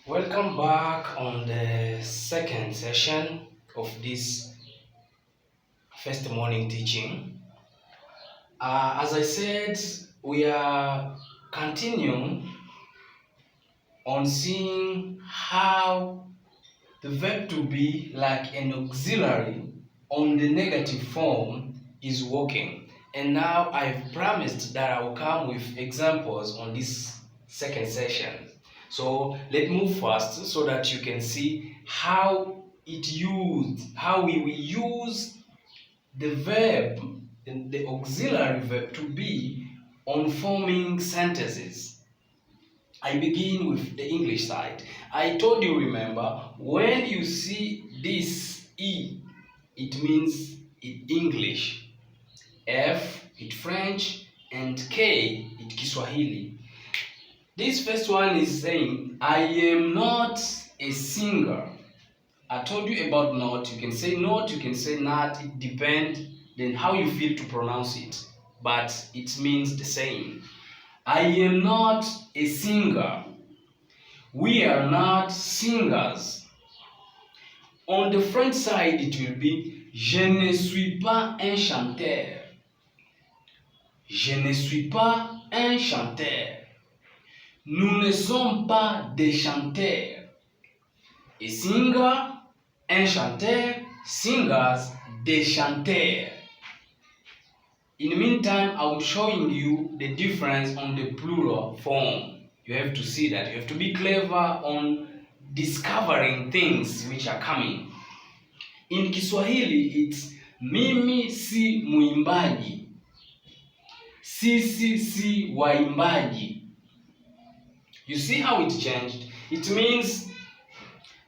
Welcome back on the second session of this first morning teaching. As I said, we are continuing on seeing how the verb to be, like an auxiliary on the negative form, is working. And now I've promised that I will come with examples on this second session. So let's move fast so that you can see how we will use the verb, the auxiliary verb to be on forming sentences. I begin with the English side. I told you, remember, when you see this E, it means it English, F, it French, and K, it Kiswahili. This first one is saying, I am not a singer. I told you about not. You can say not, you can say not. It depends then how you feel to pronounce it. But it means the same. I am not a singer. We are not singers. On the French side, it will be je ne suis pas un chanteur. Je ne suis pas un chanteur. Nous ne sommes pas des chanteurs. A singer, un chanteur, singers, des chanteurs. In the meantime, I'm showing you the difference on the plural form. You have to see that. You have to be clever on discovering things which are coming. In Kiswahili, it's mimi si muimbaji. Sisi si waimbaji. You see how it changed? It means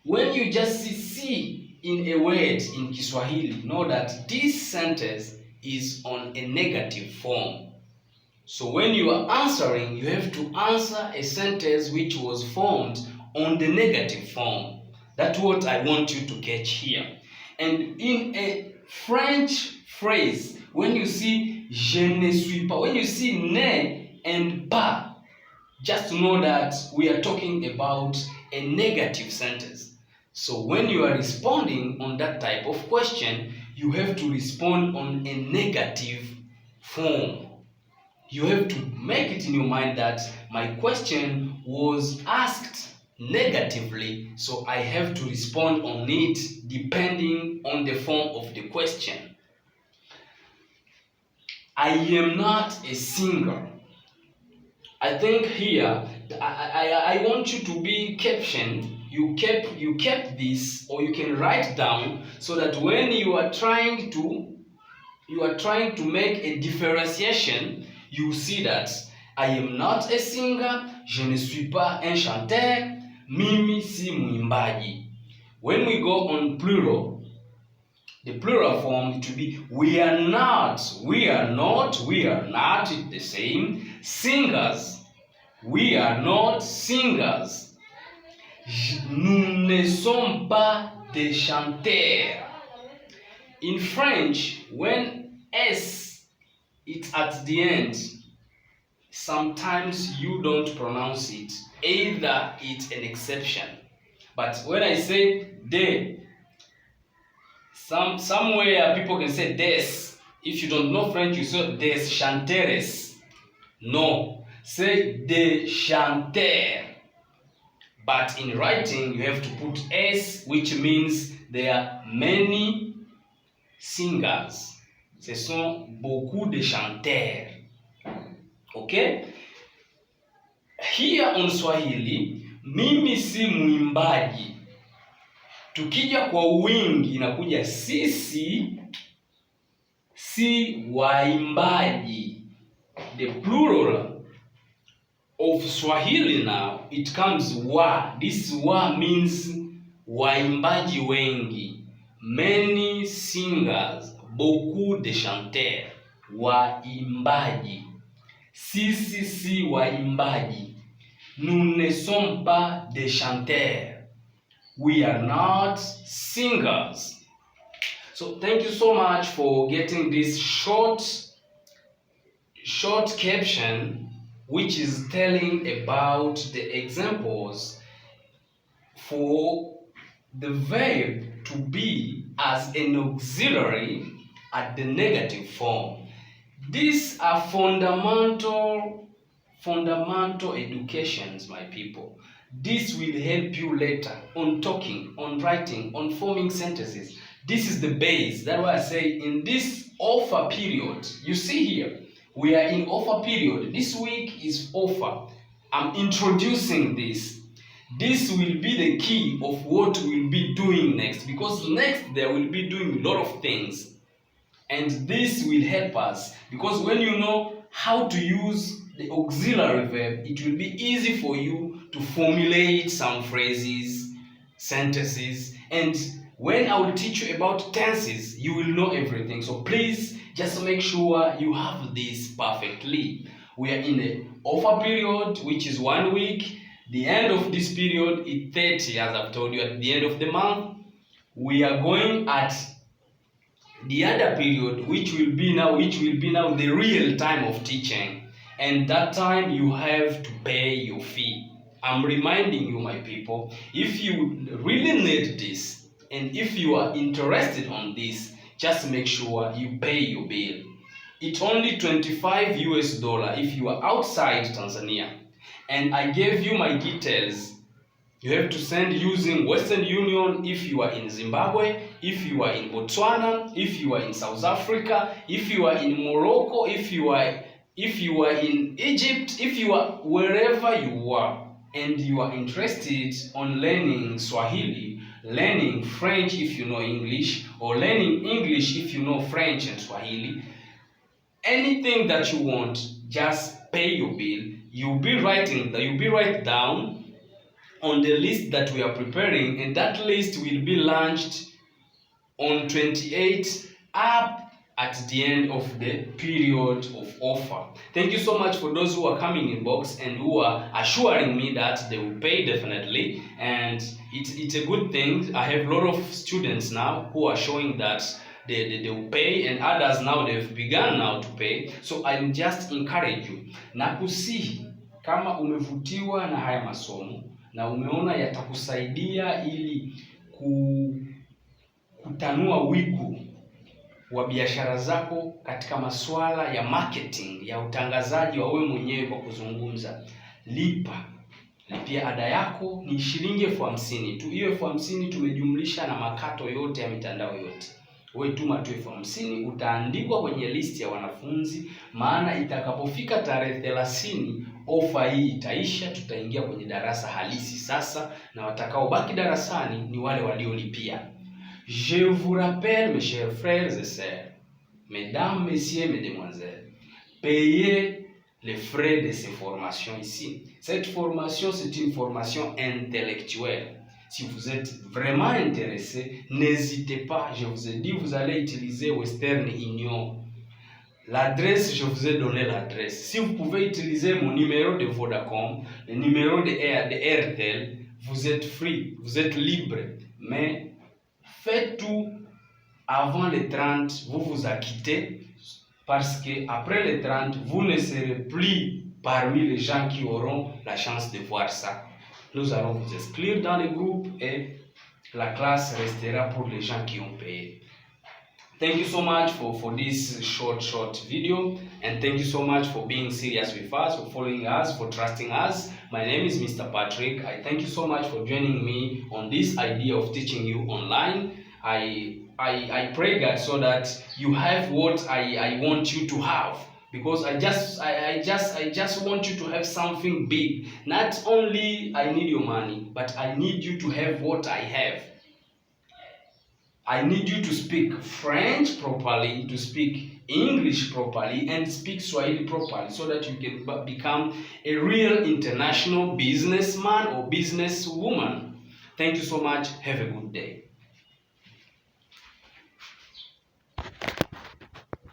when you just see si in a word in Kiswahili, know that this sentence is on a negative form. So when you are answering, you have to answer a sentence which was formed on the negative form. That's what I want you to catch here. And in a French phrase, when you see je ne suis pas, when you see ne and pas, just know that we are talking about a negative sentence. So when you are responding on that type of question, you have to respond on a negative form. You have to make it in your mind that my question was asked negatively, so I have to respond on it depending on the form of the question. I am not a singer. I think here I want you to be captioned. You kept this, or you can write down so that when you are trying to make a differentiation, you see that I am not a singer, je ne suis pas un chanteur, mimi si muimbaji. When we go on plural, the plural form it will be we are not it's the same. Singers, we are not singers. Nous ne sommes pas des chanteurs. In French, when S it's at the end, sometimes you don't pronounce it. Either it's an exception. But when I say de, somewhere people can say des. If you don't know French, you say des chanteurs. No, say des chanteurs. But in writing, you have to put S, which means there are many singers. Ce sont beaucoup de chanteurs. Okay? Here on Swahili, mimi si muimbaji. Tukija kwa wingi inakuja sisi si waimbaji. The plural of Swahili now, it comes wa. This wa means waimbaji wengi. Many singers, beaucoup de chanteurs, waimbaji. Sisi si waimbaji. Nous ne sommes pas des chanteurs. We are not singers. So thank you so much for getting this short caption which is telling about the examples for the verb to be as an auxiliary at the negative form. These are fundamental educations, my people. This will help you later on talking, on writing, on forming sentences. This is the base. That's why I say in this offer period, you see here, we are in offer period. This week is offer. I'm introducing this. This will be the key of what we'll be doing next, because next there will be doing a lot of things. And this will help us, because when you know how to use the auxiliary verb, it will be easy for you to formulate some phrases, sentences, and when I will teach you about tenses, you will know everything. So please just make sure you have this perfectly. We are in the offer period, which is 1 week. The end of this period is 30, as I've told you. At the end of the month, we are going at the other period, which will be now the real time of teaching, and that time you have to pay your fee. I'm reminding you, my people, if you really need this and if you are interested on this, just make sure you pay your bill. It's only $25 if you are outside Tanzania, and I gave you my details. You have to send using Western Union if you are in Zimbabwe, if you are in Botswana, if you are in South Africa, if you are in Morocco, if you are in Egypt, if you are wherever you are and you are interested on learning Swahili, learning French if you know English, or learning English if you know French and Swahili, anything that you want, just pay your bill. You'll be writing down on the list that we are preparing, and that list will be launched on 28 up at the end of the period of offer. Thank you so much for those who are coming in box and who are assuring me that they will pay definitely, and it's a good thing. I have a lot of students now who are showing that they will pay, and others now they've begun now to pay. So I just encourage you na kusihi, kama umevutiwa na haya masomo na umeona yatakusaidia ili kutanua wigo wa biashara zako katika masuala ya marketing, ya utangazaji wa wewe mwenyewe kwa kuzungumza, lipia ada yako. Ni shilingi 50,000 tu. Hiyo 50,000 tumejumlisha na makato yote ya mitandao yote. Wewe tuma tu 50,000, utaandikwa kwenye list ya wanafunzi, maana itakapofika tarehe 30 ofa hii itaisha, tutaingia kwenye darasa halisi sasa, na watakaobaki darasani ni wale waliolipia. Je vous rappelle, mes chers frères et sœurs, mesdames, messieurs, mesdemoiselles, payez les frais de ces formations ici. Cette formation, c'est une formation intellectuelle. Si vous êtes vraiment intéressé, n'hésitez pas. Je vous ai dit, vous allez utiliser Western Union. L'adresse, je vous ai donné l'adresse. Si vous pouvez utiliser mon numéro de Vodacom, le numéro de RTL, vous êtes free, vous êtes libre. Mais faites tout avant le 30, vous vous acquittez, parce que après le 30, vous ne serez plus parmi les gens qui auront la chance de voir ça. Nous allons vous exclure dans le groupe et la classe restera pour les gens qui ont payé. Thank you so much for this short video, and thank you so much for being serious with us, for following us, for trusting us. My name is Mr. Patrick. I thank you so much for joining me on this idea of teaching you online. I pray God so that you have what I want you to have, because I just want you to have something big. Not only I need your money, but I need you to have what I have. I need you to speak French properly, to speak English properly, and speak Swahili properly, so that you can become a real international businessman or businesswoman. Thank you so much. Have a good day.